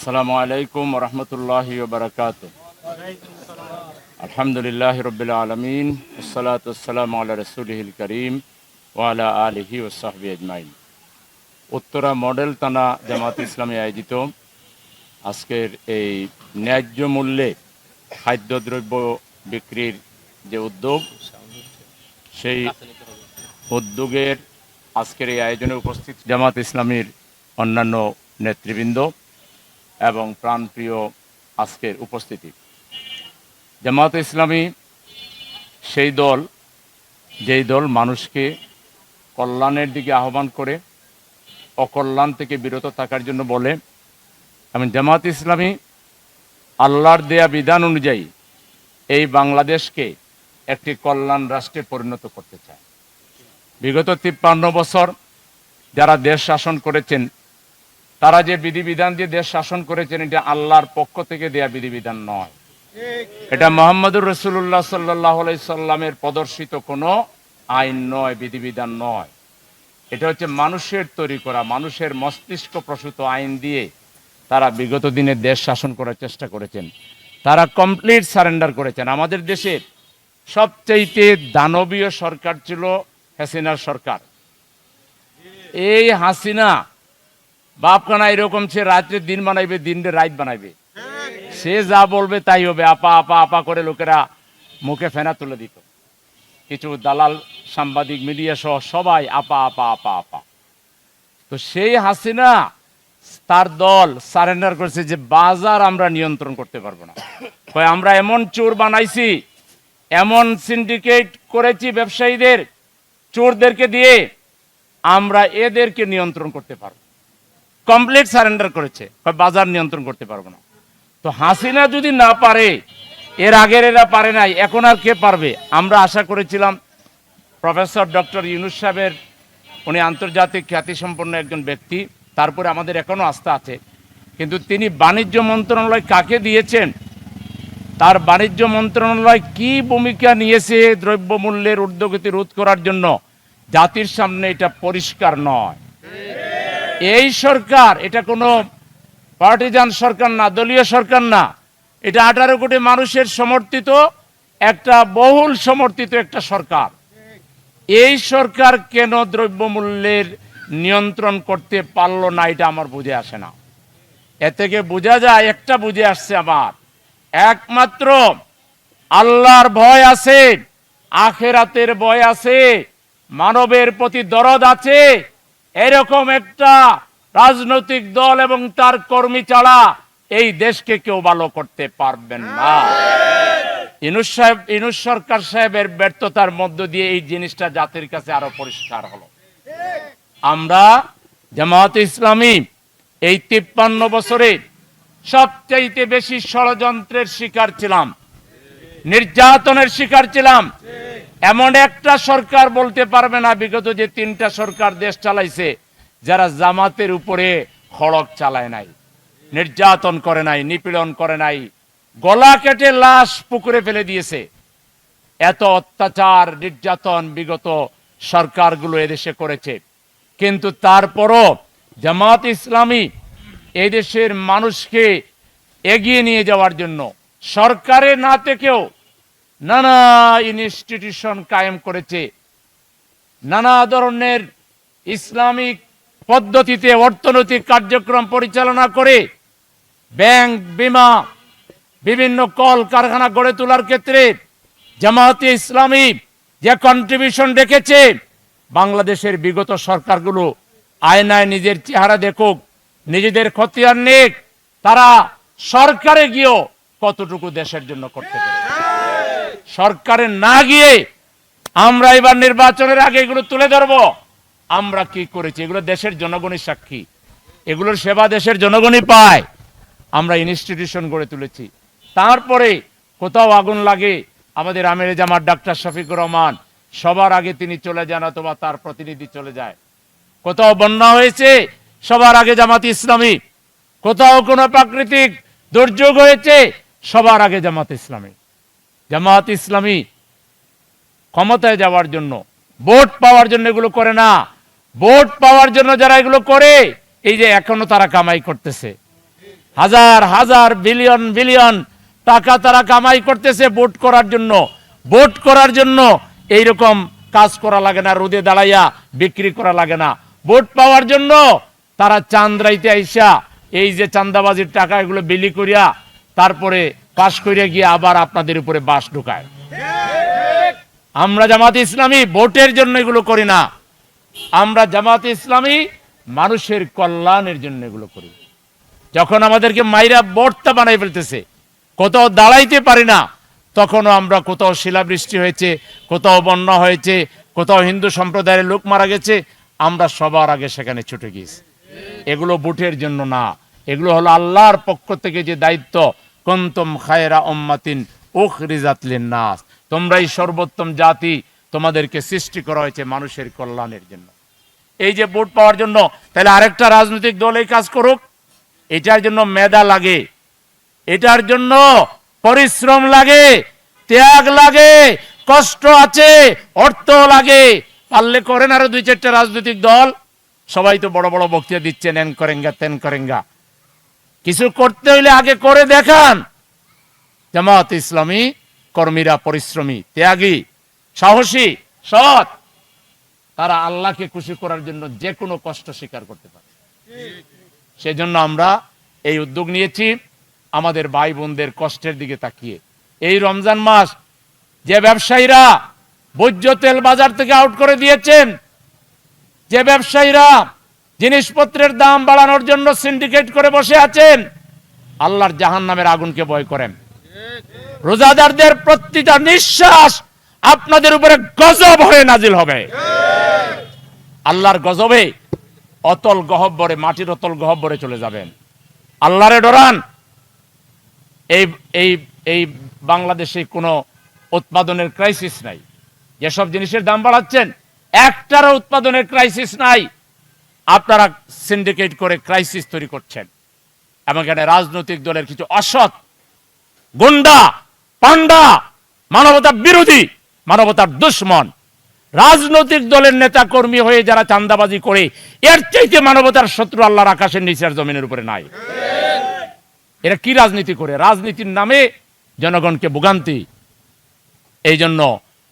আসসালামু আলাইকুম ওয়া রাহমাতুল্লাহি ওয়া বারাকাতুহু। আলহামদুলিল্লাহি রাব্বিল আলামিন ওয়াসসালাতু ওয়াসসালামু আলা রাসূলিহিল কারীম ওয়া আলা আলিহি ওয়া সাহবিহি আজমাইন। উত্তরা মডেল থানা জামাত ইসলামী আয়োজিত আজকের এই ন্যায্য মূল্যে খাদ্যদ্রব্য বিক্রির যে উদ্যোগ, সেই উদ্যোগের আজকের এই আয়োজনে উপস্থিত জামাত ইসলামীর অন্যান্য নেতৃবৃন্দ এবং প্রাণপ্রিয় আজকের উপস্থিতি। জামাত ইসলামী সেই দল, যেই দল মানুষকে কল্যাণের দিকে আহ্বান করে অকল্যাণ থেকে বিরত থাকার জন্য বলে, এবং জামাত ইসলামী আল্লাহর দেয়া বিধান অনুযায়ী এই বাংলাদেশকে একটি কল্যাণ রাষ্ট্রে পরিণত করতে চায়। বিগত 53 বছর যারা দেশ শাসন করেছেন, তারা যে বিধিবিধান দিয়ে দেশ শাসন করেছেন, এটা আল্লাহর পক্ষ থেকে দেয়া বিধিবিধান নয়, এটা মুহাম্মদুর রাসূলুল্লাহ সাল্লাল্লাহু আলাইহি সাল্লামের প্রদর্শিত কোনো আইন নয়, বিধিবিধান নয়। এটা হচ্ছে মানুষের তৈরি করা, মানুষের মস্তিষ্ক প্রসূত আইন দিয়ে তারা বিগত দিনে দেশ শাসন করার চেষ্টা করেছেন। তারা কমপ্লিট সারেন্ডার করেছেন। আমাদের দেশের সবচেয়ে দানবীয় সরকার ছিল হাসিনার সরকার। এই হাসিনা বাপখানা এরকম, সে রাত্রে দিন বানাইবে, দিনে রাত বানাইবে, সে যা বলবে তাই হবে। আপা আপা আপা করে লোকেরা মুখে ফেনা তুলে দিত। কিছু দালাল, সাংবাদিক, মিডিয়া সহ সবাই আপা আপা আপা আপা। তো সেই হাসিনা তার দল সারেন্ডার করেছে যে বাজার আমরা নিয়ন্ত্রণ করতে পারবো না। আমরা এমন চোর বানাইছি, এমন সিন্ডিকেট করেছি ব্যবসায়ীদের, চোরদেরকে দিয়ে আমরা এদেরকে নিয়ন্ত্রণ করতে পারবো। কমপ্লিট সারেন্ডার করেছে, বাজার নিয়ন্ত্রণ করতে পারবো না। তো হাসিনা যদি না পারে, এর আগের এরা পারে নাই, এখন আর কে পারবে? আমরা আশা করেছিলাম প্রফেসর ডক্টর ইউনূস সাহেবের, উনি আন্তর্জাতিক খ্যাতিসম্পন্ন একজন ব্যক্তি, তারপরে আমাদের এখনো আস্থা আছে, কিন্তু তিনি বাণিজ্য মন্ত্রণালয় কাকে দিয়েছেন, তার বাণিজ্য মন্ত্রণালয় কি ভূমিকা নিয়েছে দ্রব্যমূল্যের ঊর্ধ্বগতি রোধ করার জন্য, জাতির সামনে এটা পরিষ্কার নয়। এই সরকার এটা কোনো পার্টিজান সরকার না, দলীয় সরকার না, এটা 18 কোটি মানুষের সমর্থিত একটা বহুল সমর্থিত একটা সরকার। এই সরকার কেন দ্রব্যমূল্যের নিয়ন্ত্রণ করতে পারলো না, এটা আমার বুঝে আসে না। এ থেকে বোঝা যায়, একটা বুঝে আসছে আমার, একমাত্র আল্লাহর ভয় আছে, আখিরাতের ভয় আছে, মানবের প্রতি দরদ আছে, এরকম একটা রাজনৈতিক দল এবং তার কর্মী ছাড়া এই দেশকে কেউ ভালো করতে পারবেন না। ইউনূস সরকার সাহেবের ব্যর্থতার মধ্য দিয়ে এই জিনিসটা জাতির কাছে আরো পরিষ্কার হলো। আমরা জামাত ইসলামী এই 53 বছরে সবচাইতে বেশি ষড়যন্ত্রের শিকার ছিলাম, নির্যাতনের শিকার ছিলাম। এমন একটা সরকার বলতে পারবে না বিগত যে 3টা সরকার দেশ চালাইছে, যারা জামাতের উপরে খড়গ চালায় নাই, নির্যাতন করে নাই, নিপীড়ন করে নাই, গলা কেটে লাশ পুকুরে ফেলে দিয়েছে। এত অত্যাচার নির্যাতন বিগত সরকারগুলো এদেশে করেছে। কিন্তু তারপরও জামাত ইসলামী এই দেশের মানুষকে এগিয়ে নিয়ে যাওয়ার জন্য সরকারে না থেকেও নানা ইনস্টিটিউশন কায়েম করেছে, নানা ধরনের ইসলামিক পদ্ধতিতে অর্থনৈতিক কার্যক্রম পরিচালনা করে ব্যাংক, বিমা, বিভিন্ন কল কারখানা গড়ে তোলার ক্ষেত্রে জামাতে ইসলামী যে কন্ট্রিবিউশন রেখেছে, বাংলাদেশের বিগত সরকারগুলো আয়নায় নিজের চেহারা দেখুক, নিজেদের খতিয়ান নিক, তারা সরকারে গিয়েও কতটুকু দেশের জন্য করতে পারে। সরকারে না গিয়ে আমরা এবার নির্বাচনের আগে এগুলো তুলে ধরবো, আমরা কি করেছি, এগুলো দেশের জনগণই সাক্ষী, এগুলোর সেবা দেশের জনগণই পায়। আমরা ইনস্টিটিউশন গড়ে তুলেছি। তারপরে কোথাও আগুন লাগে, আমাদের আমিরে জামাত ডাক্তার শফিকুর রহমান সবার আগে তিনি চলে যান অথবা তার প্রতিনিধি চলে যায়। কোথাও বন্যা হয়েছে, সবার আগে জামাত ইসলামী। কোথাও কোনো প্রাকৃতিক দুর্যোগ হয়েছে, সবার আগে জামাত ইসলামী। জামাত ইসলামী ক্ষমতায় যাওয়ার জন্য, ভোট পাওয়ার জন্য এগুলো করে না। ভোট পাওয়ার জন্য যারা এগুলো করে, এই যে এখনো তারা কামাই করতেছে, হাজার হাজার বিলিয়ন বিলিয়ন টাকা তারা কামাই করতেছে ভোট করার জন্য। ভোট করার জন্য এইরকম কাজ করা লাগে না, রোদে দাঁড়াইয়া বিক্রি করা লাগে না। ভোট পাওয়ার জন্য তারা চাঁদরাইতে আইসা এই যে চাঁদাবাজির টাকা এগুলো বিলি করিয়া তারপরে পাশ করিয়া গিয়ে আবার আপনাদের উপরে বাস ঢুকায়। আমরা জামাত ইসলামী ভোটের জন্য এগুলো করি না, আমরা জামাত ইসলামী মানুষের কল্যাণের জন্য এগুলো করি। যখন আমাদেরকে মাইরা বর্তা বানাই ফেলতেছে, কোথাও দাঁড়াইতে পারি না, তখনও আমরা কোথাও শিলাবৃষ্টি হয়েছে, কোথাও বন্যা হয়েছে, কোথাও হিন্দু সম্প্রদায়ের লোক মারা গেছে, আমরা সবার আগে সেখানে ছুটে গিয়েছি। এগুলো ভোটের জন্য না, এগুলো হলো আল্লাহর পক্ষ থেকে যে দায়িত্ব, কুনতুম খায়রা উম্মাতিন উখরিজাত লিন-নাস, তোমরাই সর্বোত্তম জাতি, তোমাদেরকে সৃষ্টি করা হয়েছে মানুষের কল্যাণের জন্য। এই যে ভোট পাওয়ার জন্য, তাহলে আরেকটা রাজনৈতিক দল এই কাজ করুক, এটার জন্য মেধা লাগে, এটার জন্য পরিশ্রম লাগে, ত্যাগ লাগে, কষ্ট আছে, অর্থ লাগে। পারলে করেন আরো 2-4টা রাজনৈতিক দল, সবাই তো বড় বড় বক্তৃতা দিচ্ছেন, এন করেঙ্গা তেন করেঙ্গা। কিছু করতে হইলে আগে করে দেখান। জামাত ইসলামী কর্মীরা পরিশ্রমী, ত্যাগী, সাহসী, সৎ, তারা আল্লাহকে খুশি করার জন্য যে কোনো কষ্ট স্বীকার করতে পারে। সেজন্য আমরা এই উদ্যোগ নিয়েছি, আমাদের ভাই বোনদের কষ্টের দিকে তাকিয়ে। এই রমজান মাস যে ব্যবসায়ীরা ভোজ্য তেল বাজার থেকে আউট করে দিয়েছেন, যে ব্যবসায়ীরা জিনিসপত্রের দাম বাড়ানোর জন্য সিন্ডিকেট করে বসে আছেন, আল্লাহর জাহান্নামের আগুনকে ভয় করেন। রোজাদারদের প্রতিটা নিঃশ্বাস আপনাদের উপরে গজব হয়ে নাজিল হবে। আল্লাহর গজবে অতল গহব্বরে, মাটির অতল গহব্বরে চলে যাবেন। আল্লাহরে ডরান। এই এই এই বাংলাদেশে কোনো উৎপাদনের ক্রাইসিস নাই। যেসব জিনিসের দাম বাড়াচ্ছেন, একটারও উৎপাদনের ক্রাইসিস নাই। আপনারা সিন্ডিকেট করে ক্রাইসিস তৈরি করছেন। এবং এখানে রাজনৈতিক দলের কিছু অসৎ গুন্ডা, পান্ডা, মানবতা বিরোধী, মানবতার দুশ্মন রাজনৈতিক দলের নেতা কর্মী হয়ে যারা চাঁদাবাজি করে, এর চাইতে মানবতার শত্রু আল্লাহর আকাশের নিচের জমিনের উপরে নাই। এরা কি রাজনীতি করে? রাজনীতির নামে জনগণকে ভোগান্তি। এই জন্য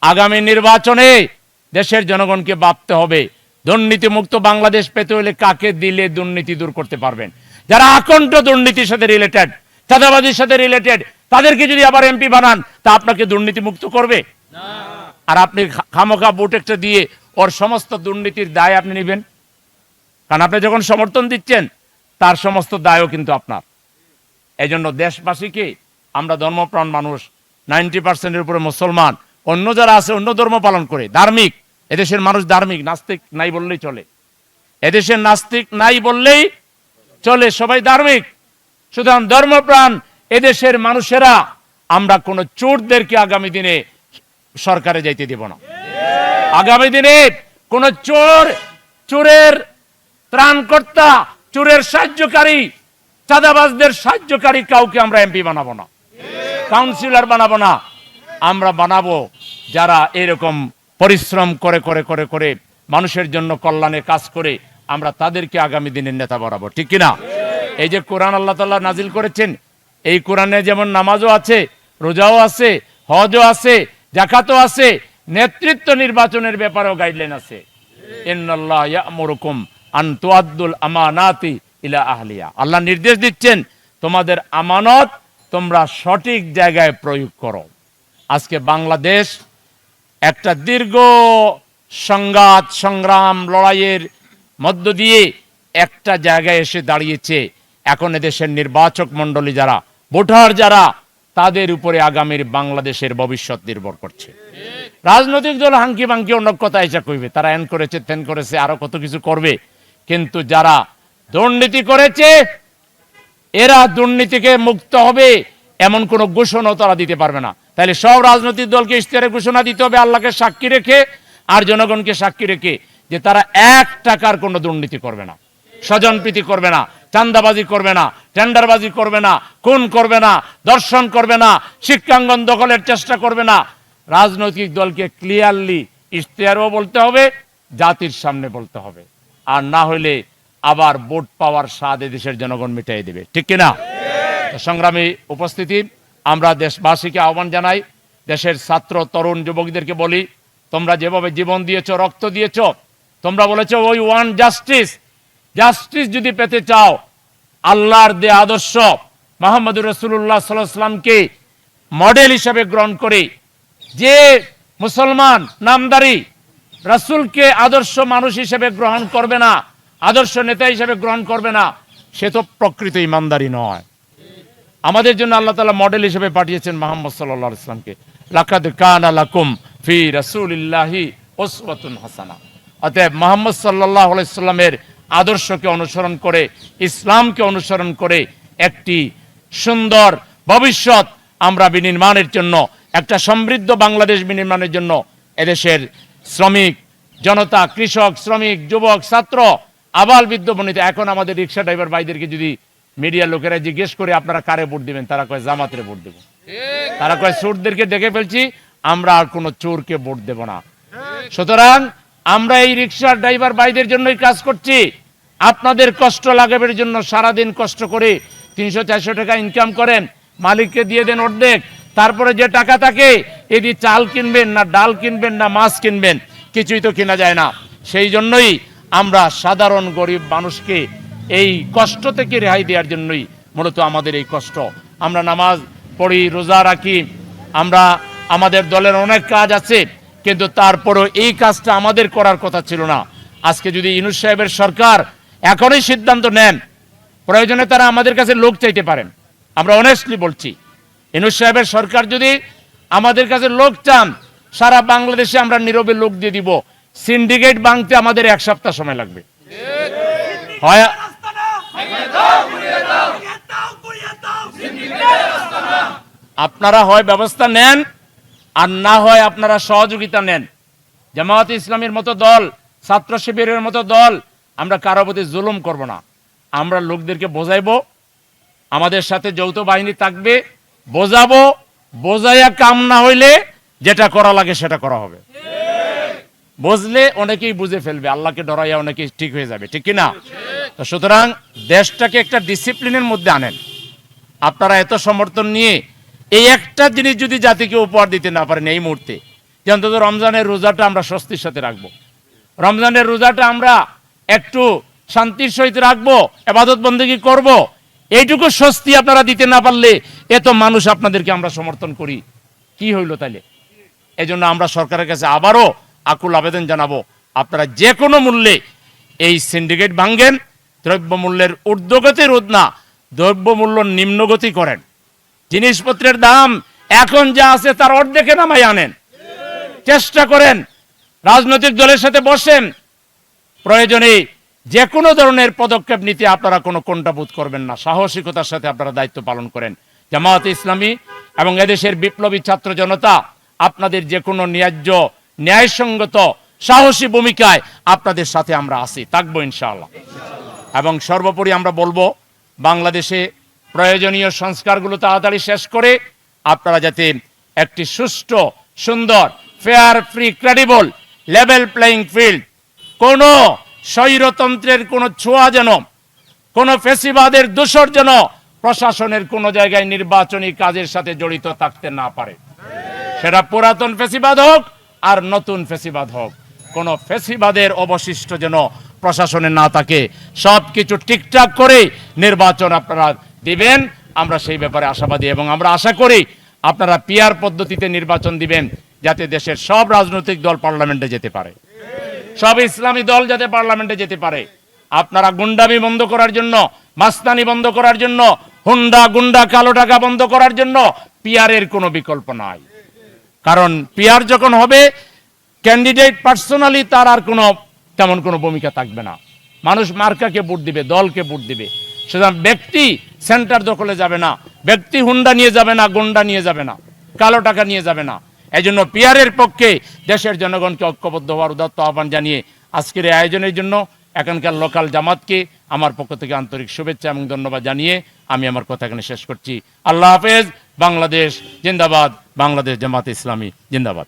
আগামী নির্বাচনে দেশের জনগণকে ভাবতে হবে, দুর্নীতি মুক্ত বাংলাদেশ পেতে হলে কাকে দিলে দুর্নীতি দূর করতে পারবেন। যারা আকণ্ঠ দুর্নীতির সাথে রিলেটেড, চাঁদাবাজির সাথে রিলেটেড, তাদেরকে যদি আবার এমপি বানান, তা আপনাকে দুর্নীতি মুক্ত করবে? আর আপনি খামোখা ভোট একটা দিয়ে ওর সমস্ত দুর্নীতির দায় আপনি নেবেন। কারণ আপনি যখন সমর্থন দিচ্ছেন, তার সমস্ত দায়ও কিন্তু আপনার। এই জন্য দেশবাসীকে, আমরা ধর্মপ্রাণ মানুষ, 90% উপরে মুসলমান, অন্য যারা আছে অন্য ধর্ম পালন করে, ধার্মিক, এদেশের মানুষ ধার্মিক, নাস্তিক নাই বললেই চলে। এদেশের নাস্তিক নাই বললেই চলে, সবাই ধার্মিক। সুতরাং ধর্মপ্রাণ এদেশের মানুষেরা, আমরা কোন চোরদেরকে আগামী দিনে সরকারে যাইতে দেব না। আগামী দিনে কোন চোর, চোরের ত্রাণকর্তা, চোরের সাহায্যকারী, চাঁদাবাজদের সাহায্যকারী কাউকে আমরা এমপি বানাবো না, কাউন্সিলর বানাবো না। আমরা বানাবো যারা এরকম পরিশ্রম করে করে করে করে মানুষের জন্য কল্যাণে কাজ করে, আমরা তাদেরকে আগামী দিনের নেতা বানাবো। ঠিক কিনা? এই যে কোরআন আল্লাহ তাআলা নাজিল করেছেন, এই কোরআনে যেমন নামাজও আছে, রোজাও আছে, হজও আছে, যাকাতও আছে, নেতৃত্ব নির্বাচনের ব্যাপারেও গাইডলাইন আছে। ইন্নাল্লাহ ইয়া'মুরুকুম আন তুআদ্দুল আমানাতি ইলা আহলিয়া। আল্লাহ নির্দেশ দিচ্ছেন, তোমাদের আমানত তোমরা সঠিক জায়গায় প্রয়োগ করো। আজকে বাংলাদেশ একটা দীর্ঘ সংঘাত, সংগ্রাম, লড়াইয়ের মধ্য দিয়ে একটা জায়গায় এসে দাঁড়িয়েছে। এখন এদেশের নির্বাচক মণ্ডলী যারা, ভোটার যারা, তাদের উপরে আগামীর বাংলাদেশের ভবিষ্যৎ নির্ভর করছে। রাজনৈতিক দল হাঙ্কি বাঙ্কি অন্য কথা এসে কইবে, তারা এন করেছে, তেন করেছে, আরো কত কিছু করবে। কিন্তু যারা দুর্নীতি করেছে, এরা দুর্নীতিকে মুক্ত হবে এমন কোন ঘোষণা তারা দিতে পারবে না। তাহলে সব রাজনৈতিক দলকে ইশতেহারে ঘোষণা দিতে হবে, আল্লাহকে সাক্ষী রেখে আর জনগণকে সাক্ষী রেখে, যে তারা 1 টাকার কোনো দুর্নীতি করবে না, স্বজনপ্রীতি করবে না, চাঁদাবাজি করবে না, টেন্ডারবাজি করবে না, খুন করবে না, ধর্ষণ করবে না, শিক্ষাঙ্গন দখলের চেষ্টা করবে না। রাজনৈতিক দলকে ক্লিয়ারলি ইশতেহারও বলতে হবে, জাতির সামনে বলতে হবে। আর না হলে আবার ভোট পাওয়ার স্বাদ দেশের জনগণ মিটাই দেবে। ঠিক কিনা? সংগ্রামী উপস্থিতি, আমরা দেশবাসীকে আহ্বান জানাই, দেশের ছাত্র তরুণ যুবকদেরকে বলি, তোমরা যেভাবে জীবন দিয়েছো, রক্ত দিয়েছো, তোমরা বলেছো ওই ওয়ান জাস্টিস, জাস্টিস যদি পেতে চাও, আল্লাহর দে আদর্শ মুহাম্মদুর রাসূলুল্লাহ সাল্লাল্লাহু আলাইহি ওয়াসাল্লামকে মডেল হিসেবে গ্রহণ করে, যে মুসলমান নামদারি রাসূলকে আদর্শ মানুষ হিসেবে গ্রহণ করবে না, আদর্শ নেতা হিসেবে গ্রহণ করবে না, সে তো প্রকৃত ইমানদারি নয়। আমাদের জন্য আল্লাহ তাআলা মডেল হিসেবে পাঠিয়েছেন মুহাম্মদ সাল্লাল্লাহু আলাইহি ওয়াসাল্লামকে। লাকাদ কানা লাকুম ফি রাসূলিল্লাহি উসওয়াতুন হাসানা। অতএব মুহাম্মদ সাল্লাল্লাহু আলাইহি ওয়াসাল্লামের আদর্শকে অনুসরণ করে, ইসলামকে অনুসরণ করে একটি সুন্দর ভবিষ্যৎ আমরা বিনির্মাণের জন্য, একটা সমৃদ্ধ বাংলাদেশ বিনির্মাণের জন্য এদেশের শ্রমিক জনতা, কৃষক, শ্রমিক, যুবক, ছাত্র, আবাল বৃদ্ধ বনিতা, এখন আমাদের রিক্সা ড্রাইভার ভাইদেরকে যদি মিডিয়ার লোকেরা জিজ্ঞেস করে আপনারা কারে ভোট দিবেন, তারা কয় জামাতের ভোট দেব। তারা কয় চোরদেরকে দেখে ফেলছি, আমরা আর কোনো চোরকে ভোট দেব না। সুতরাং আমরা এই রিক্সা ড্রাইভার ভাইদের জন্যই কাজ করছি, আপনাদের কষ্ট লাঘবের জন্য। সারাদিন কষ্ট করে 300-400 টাকা ইনকাম করেন, মালিককে দিয়ে দেন অর্ধেক, তারপরে যে টাকা থাকে এদি চাল কিনবেন না, ডাল কিনবেন না, মাছ কিনবেন, কিছুই তো কেনা যায় না। সেই জন্যই আমরা সাধারণ গরিব মানুষকে এই কষ্ট থেকে রেহাই দেওয়ার জন্যই মূলত আমাদের এই কষ্ট। আমরা নামাজ পড়ি, রোজা রাখি, আমরা আমাদের দলের অনেক কাজ আছে, কিন্তু তারপরও এই কাজটা আমাদের করার কথা ছিল না। আজকে যদি ইউনূস সাহেবের সরকার এখনই সিদ্ধান্ত নেন, প্রয়োজনে তারা আমাদের কাছে লোক চাইতে পারেন, আমরা অনেস্টলি বলছি, ইউনূস সাহেবের সরকার যদি আমাদের কাছে লোক চান, সারা বাংলাদেশে আমরা নীরবে লোক দিয়ে দিব। সিন্ডিকেট ভাঙতে আমাদের 1 সপ্তাহ সময় লাগবে। হয় আপনারা হয় ব্যবস্থা নেন, আর না হয় আপনারা সহযোগিতা নেন। জামায়াতে ইসলামীর মতো দল, ছাত্র শিবিরের মতো দল, আমরা কারো প্রতি জুলুম করব না। আমরা লোকদেরকে বোঝাইবো, আমাদের সাথে যৌথ বাহিনী থাকবে, বোঝাবো, বোঝাইয়া কাম না হইলে যেটা করা লাগে সেটা করা হবে। বুঝলে অনেকেই বুঝে ফেলবে, আল্লাহকে ডরাইয়া অনেকেই ঠিক হয়ে যাবে, ঠিক কিনা? তো সুতরাং দেশটাকে একটা ডিসিপ্লিনের মধ্যে আনেন। আপনারা এত সমর্থন নিয়ে এই একটা জিনিস যদি জাতিকে উপহার দিতে না পারেন এই মুহূর্তে, যে অন্তত রমজানের রোজাটা আমরা স্বস্তির সাথে রাখবো, রমজানের রোজাটা আমরা একটু শান্তির সহিত রাখবো, ইবাদত বন্দেগী করব, এইটুকু স্বস্তি আপনারা দিতে না পারলে এত মানুষ আপনাদেরকে আমরা সমর্থন করি, কি হইল তাইলে? এজন্য আমরা সরকারের কাছে আবারও আকুল আবেদন জানাবো, আপনারা যে কোনো মূল্যে এই সিন্ডিকেট ভাঙ্গেন, দ্রব্যমূল্যের ঊর্ধ্বগতি রোধ না, দ্রব্যমূল্য নিম্নগতি করেন। জিনিসপত্রের দাম এখন যা আছে তার অর্ধেকে নামাই আনেন, চেষ্টা করেন, রাজনৈতিক দলের সাথে বসেন, প্রয়োজনে যে কোনো ধরনের পদক্ষেপ নিতে আপনারা কোনো কোণঠাবোধ করবেন না, সাহসিকতার সাথে আপনারা দায়িত্ব পালন করেন। জামায়াতে ইসলামী এবং এদেশের বিপ্লবী ছাত্র জনতা আপনাদের যে কোনো ন্যায্য, ন্যায়সঙ্গত, সাহসী ভূমিকায় আপনাদের সাথে আমরা আছি, থাকবো ইনশাআল্লাহ। এবং সর্বোপরি আমরা বলবো, বাংলাদেশে প্রয়োজনীয় সংস্কারগুলো তাড়াতাড়ি শেষ করে আপনারা যাতে একটি সুষ্ঠু, সুন্দর, fair, free, credible, level playing field, কোনো স্বৈরতন্ত্রের কোনো ছোঁয়া যেন, কোনো ফ্যাসিবাদের দোসর যেন প্রশাসনের কোনো জায়গায় নির্বাচনী কাজের সাথে জড়িত থাকতে না পারে। সেটা পুরাতন ফ্যাসিবাদ হোক আর নতুন ফ্যাসিবাদ হোক, কোনো ফ্যাসিবাদের অবশিষ্ট যেন প্রশাসনে না থাকে। সব কিছু ঠিকঠাক করে নির্বাচন আপনারা দিবেন, আমরা সেই ব্যাপারে আশাবাদী, এবং আমরা আশা করি আপনারা পিআর পদ্ধতিতে নির্বাচন দিবেন, যাতে দেশের সব রাজনৈতিক দল পার্লামেন্টে যেতে পারে, সব ইসলামী দল যাতে পার্লামেন্টে যেতে পারে। আপনারা গুন্ডামি বন্ধ করার জন্য, মাস্তানি বন্ধ করার জন্য, হুন্ডা গুন্ডা কালো টাকা বন্ধ করার জন্য পিআরের কোনো বিকল্প নাই। কারণ পিআর যখন হবে, ক্যান্ডিডেট পার্সোনালি তার আর কোনো তেমন কোনো ভূমিকা থাকবে না। মানুষ মার্কাকে ভোট দিবে, দলকে ভোট দিবে। সুতরাং ব্যক্তি সেন্টার দখলে যাবে না, ব্যক্তি হুন্ডা নিয়ে যাবে না, গুন্ডা নিয়ে যাবে না, কালো টাকা নিয়ে যাবে না। এই জন্য পিআরের পক্ষে দেশের জনগণকে ঐক্যবদ্ধ হওয়ার উদাত্ত আহ্বান জানিয়ে আজকের এই আয়োজনের জন্য এখানকার লোকাল জামাতকে আমার পক্ষ থেকে আন্তরিক শুভেচ্ছা এবং ধন্যবাদ জানিয়ে আমি আমার কথা এখানে শেষ করছি। আল্লাহ হাফেজ। বাংলাদেশ জিন্দাবাদ, বাংলাদেশ জামাত ইসলামী জিন্দাবাদ।